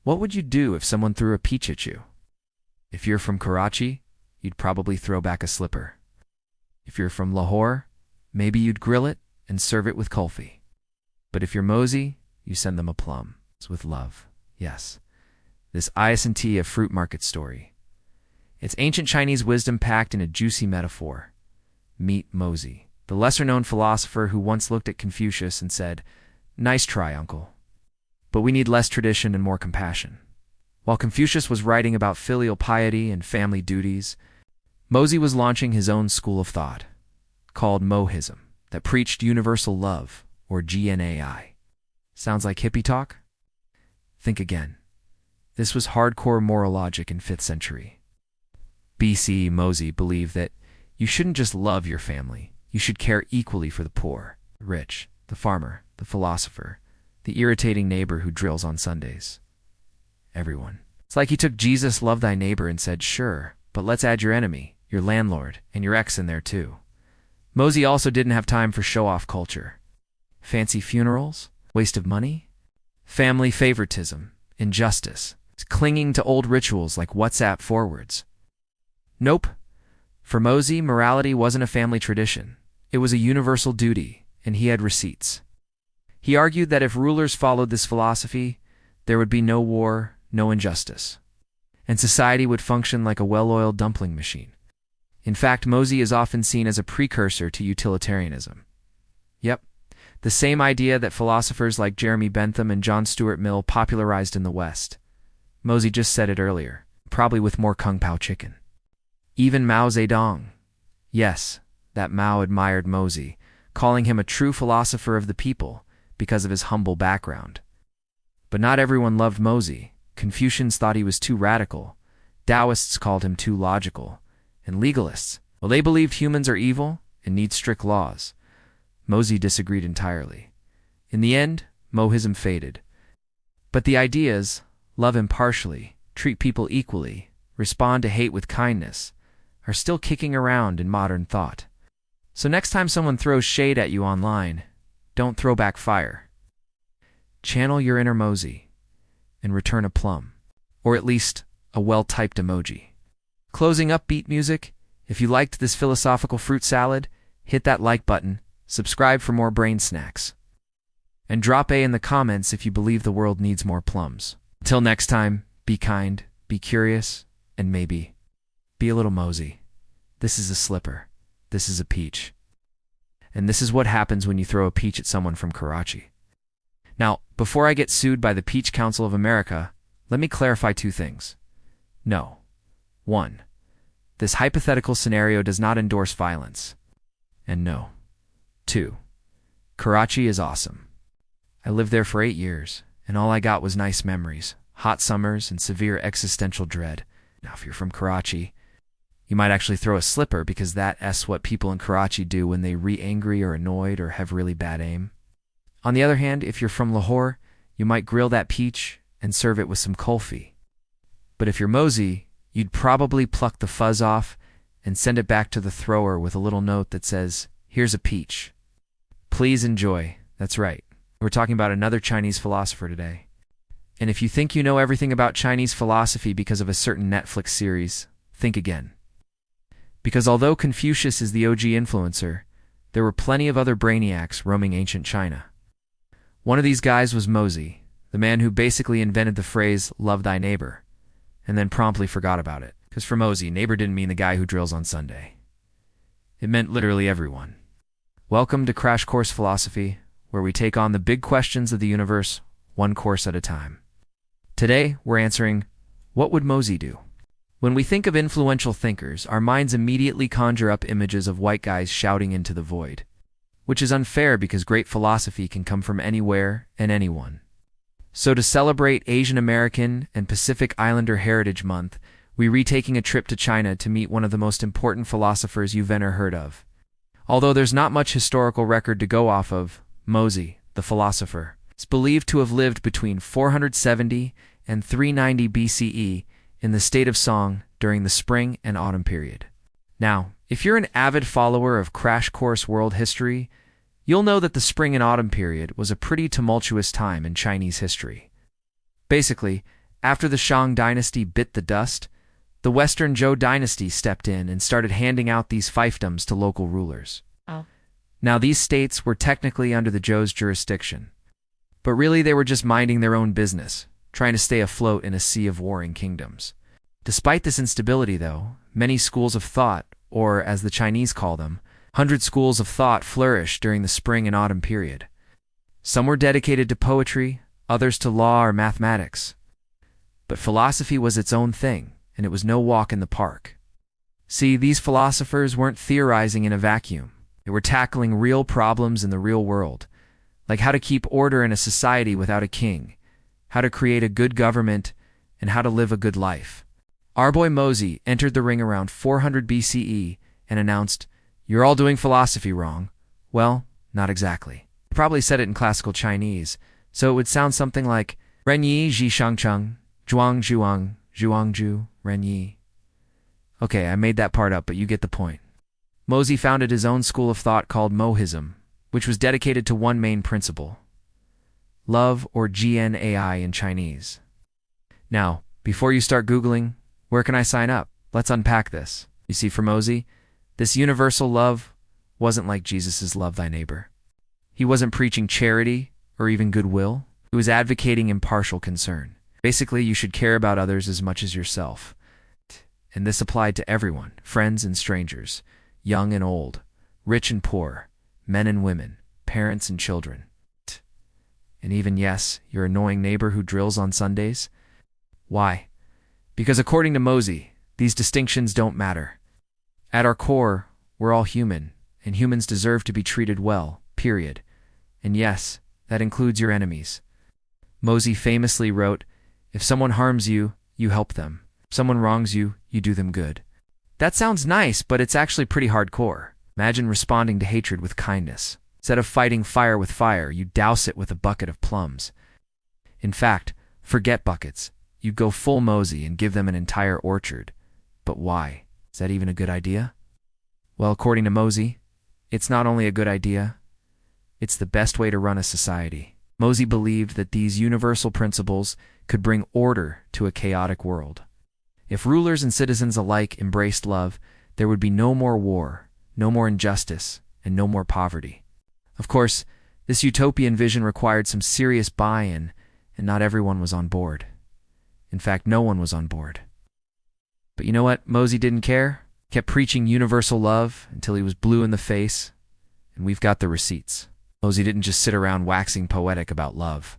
What would you do if someone threw a peach at you? If you're from Karachi, you'd probably throw back a slipper. If you're from Lahore, maybe you'd grill it and serve it with kulfi. But if you're Mozi, you send them a plum. It's with love. Yes. This is a fruit market story. It's ancient Chinese wisdom packed in a juicy metaphor. Meet Mozi, the lesser-known philosopher who once looked at Confucius and said, "Nice try, uncle. But we need less tradition and more compassion." While Confucius was writing about filial piety and family duties, Mozi was launching his own school of thought, called Mohism, that preached universal love, or GNAI. Sounds like hippie talk? Think again. This was hardcore moral logic in 5th century. BC Mozi believed that you shouldn't just love your family, you should care equally for the poor, the rich, the farmer, the philosopher, the irritating neighbor who drills on Sundays. Everyone. It's like he took Jesus' love thy neighbor and said, sure, but let's add your enemy, your landlord, and your ex in there too. Mozi also didn't have time for show-off culture. Fancy funerals? Waste of money? Family favoritism? Injustice? Clinging to old rituals like WhatsApp forwards? Nope. For Mozi, morality wasn't a family tradition. It was a universal duty, and he had receipts. He argued that if rulers followed this philosophy, there would be no war, no injustice, and society would function like a well-oiled dumpling machine. In fact, Mozi is often seen as a precursor to utilitarianism. Yep, the same idea that philosophers like Jeremy Bentham and John Stuart Mill popularized in the West. Mozi just said it earlier, probably with more kung pao chicken. Even Mao Zedong. Yes, that Mao admired Mozi, calling him a true philosopher of the people because of his humble background. But not everyone loved Mozi. Confucians thought he was too radical. Taoists called him too logical. And legalists, well, they believed humans are evil and need strict laws. Mozi disagreed entirely. In the end, Mohism faded. But the ideas, love impartially, treat people equally, respond to hate with kindness, are still kicking around in modern thought. So next time someone throws shade at you online, don't throw back fire. Channel your inner Mozi and return a plum, or at least a well-typed emoji. Closing upbeat music, if you liked this philosophical fruit salad, hit that like button, subscribe for more brain snacks, and drop A in the comments if you believe the world needs more plums. Until next time, be kind, be curious, and maybe be a little Mozi. This is a slipper. This is a peach. And this is what happens when you throw a peach at someone from Karachi. Now, before I get sued by the Peach Council of America, let me clarify 2 things. No. 1. This hypothetical scenario does not endorse violence. And no. 2. Karachi is awesome. I lived there for 8 years, and all I got was nice memories, hot summers, and severe existential dread. Now, if you're from Karachi, you might actually throw a slipper because that's what people in Karachi do when they re-angry or annoyed or have really bad aim. On the other hand, if you're from Lahore, you might grill that peach and serve it with some kulfi. But if you're Mozi, you'd probably pluck the fuzz off and send it back to the thrower with a little note that says, "Here's a peach. Please enjoy." That's right. We're talking about another Chinese philosopher today. And if you think you know everything about Chinese philosophy because of a certain Netflix series, think again. Because although Confucius is the OG influencer, there were plenty of other brainiacs roaming ancient China. One of these guys was Mozi, the man who basically invented the phrase, "love thy neighbor," and then promptly forgot about it. Because for Mozi, neighbor didn't mean the guy who drills on Sunday. It meant literally everyone. Welcome to Crash Course Philosophy, where we take on the big questions of the universe, one course at a time. Today, we're answering, what would Mozi do? When we think of influential thinkers, our minds immediately conjure up images of white guys shouting into the void, which is unfair because great philosophy can come from anywhere and anyone. So to celebrate Asian American and Pacific Islander Heritage Month, we're retaking a trip to China to meet one of the most important philosophers you've ever heard of. Although there's not much historical record to go off of, Mozi, the philosopher, is believed to have lived between 470 and 390 BCE in the state of Song during the spring and autumn period. Now, if you're an avid follower of Crash Course World History, you'll know that the spring and autumn period was a pretty tumultuous time in Chinese history. Basically, After the Shang dynasty bit the dust, the Western Zhou dynasty stepped in and started handing out these fiefdoms to local rulers. Oh. Now, these states were technically under the Zhou's jurisdiction, but really they were just minding their own business, trying to stay afloat in a sea of warring kingdoms. Despite this instability, though, many schools of thought, or as the Chinese call them, 100 schools of thought flourished during the spring and autumn period. Some were dedicated to poetry, others to law or mathematics. But philosophy was its own thing, and it was no walk in the park. See, these philosophers weren't theorizing in a vacuum. They were tackling real problems in the real world, like how to keep order in a society without a king, how to create a good government, and how to live a good life. Our boy Mozi entered the ring around 400 BCE and announced, "You're all doing philosophy wrong." Well, not exactly. He probably said it in classical Chinese, so it would sound something like Ren Yi Ji Shangcheng, Zhuang Zhuang, Zhuang Zhu, Ren Yi. Okay, I made that part up, but you get the point. Mozi founded his own school of thought called Mohism, which was dedicated to one main principle: love, or GNAI in Chinese. Now, before you start Googling, where can I sign up? Let's unpack this. You see, for Mozi, this universal love wasn't like Jesus' love thy neighbor. He wasn't preaching charity or even goodwill. He was advocating impartial concern. Basically, you should care about others as much as yourself. And this applied to everyone, friends and strangers, young and old, rich and poor, men and women, parents and children. And even, yes, your annoying neighbor who drills on Sundays. Why? Because according to Mozi, these distinctions don't matter. At our core, we're all human, and humans deserve to be treated well, period. And yes, that includes your enemies. Mozi famously wrote, "If someone harms you, you help them. If someone wrongs you, you do them good." That sounds nice, but it's actually pretty hardcore. Imagine responding to hatred with kindness. Instead of fighting fire with fire, you douse it with a bucket of plums. In fact, forget buckets. You go full Mozi and give them an entire orchard. But why? Is that even a good idea? Well, according to Mozi, it's not only a good idea, it's the best way to run a society. Mozi believed that these universal principles could bring order to a chaotic world. If rulers and citizens alike embraced love, there would be no more war, no more injustice, and no more poverty. Of course, this utopian vision required some serious buy-in, and not everyone was on board. In fact, no one was on board. But you know what? Mozi didn't care. Kept preaching universal love until he was blue in the face, and we've got the receipts. Mozi didn't just sit around waxing poetic about love.